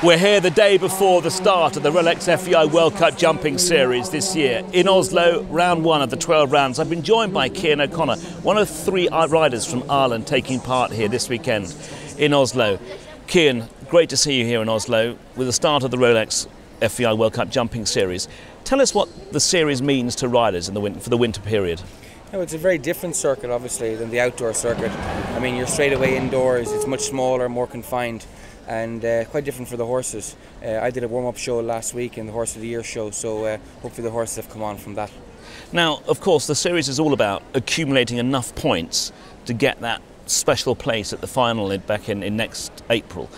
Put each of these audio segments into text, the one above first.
We're here the day before the start of the Rolex FEI World Cup jumping series this year. In Oslo, round one of the 12 rounds. I've been joined by Cian, one of 3 riders from Ireland taking part here this weekend in Oslo. Cian, great to see you here in Oslo with the start of the Rolex FEI World Cup jumping series. Tell us what the series means to riders in for the winter period. No, it's a very different circuit, obviously, than the outdoor circuit. I mean, you're straight away indoors, it's much smaller, more confined, and quite different for the horses. I did a warm-up show last week in the Horse of the Year show, so hopefully the horses have come on from that. Now, of course, the series is all about accumulating enough points to get that special place at the final back in next April.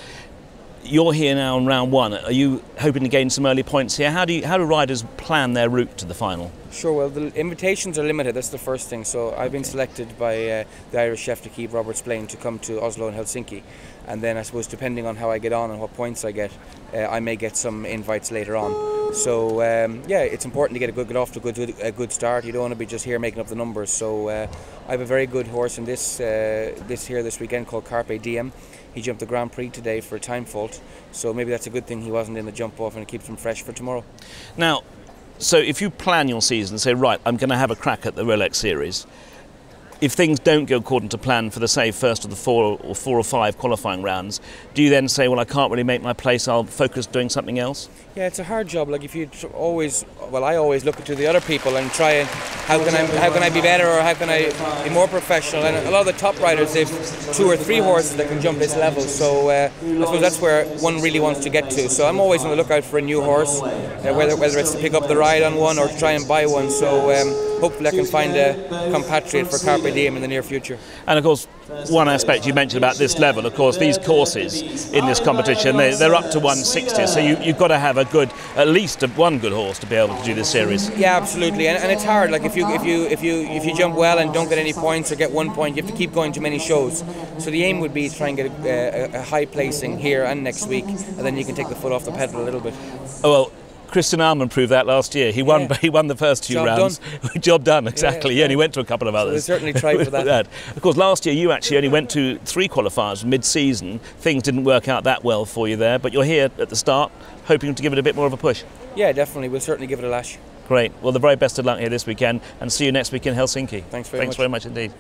You're here now in round one. Are you hoping to gain some early points here? How do riders plan their route to the final? Sure, well, the invitations are limited, that's the first thing. So I've been selected by the Irish chef to keep Robert's Plane to come to Oslo and Helsinki. And then I suppose depending on how I get on and what points I get, I may get some invites later on. So yeah, it's important to get off to a good start. You don't want to be just here making up the numbers. So I have a very good horse in this weekend called Carpe Diem. He jumped the Grand Prix today for a time fault, so maybe that's a good thing he wasn't in the jump off, and it keeps him fresh for tomorrow. Now, so if you plan your season, say, right, I'm going to have a crack at the Rolex series, if things don't go according to plan for the, say, first of the four or five qualifying rounds, do you then say, well, I can't really make my place, I'll focus doing something else? Yeah, it's a hard job. Like, if you always, well, I always look to the other people and try and how can I be better, or how can I be more professional? And a lot of the top riders, they've 2 or 3 horses that can jump this level. So I suppose that's where one really wants to get to. So I'm always on the lookout for a new horse, whether it's to pick up the ride on one or to try and buy one. So hopefully I can find a compatriot for Carpe Diem in the near future. And of course, one aspect you mentioned about this level, of course, these courses in this competition, they're up to 160, so you've got to have at least one good horse to be able to do this series. Yeah, absolutely, and it's hard. Like if you jump well and don't get any points or get 1 point, you have to keep going to many shows. So the aim would be to try and get a high placing here and next week, and then you can take the foot off the pedal a little bit. Oh, well, Christian Alman proved that last year. He won the first 2 rounds. Job done, exactly. Yeah, and he went to a couple of others. So we'll certainly try for that. Of course, last year you actually only went to 3 qualifiers mid-season. Things didn't work out that well for you there, but you're here at the start, hoping to give it a bit more of a push. Yeah, definitely. We'll certainly give it a lash. Great. Well, the very best of luck here this weekend, and see you next week in Helsinki. Thanks very much. Thanks very much indeed.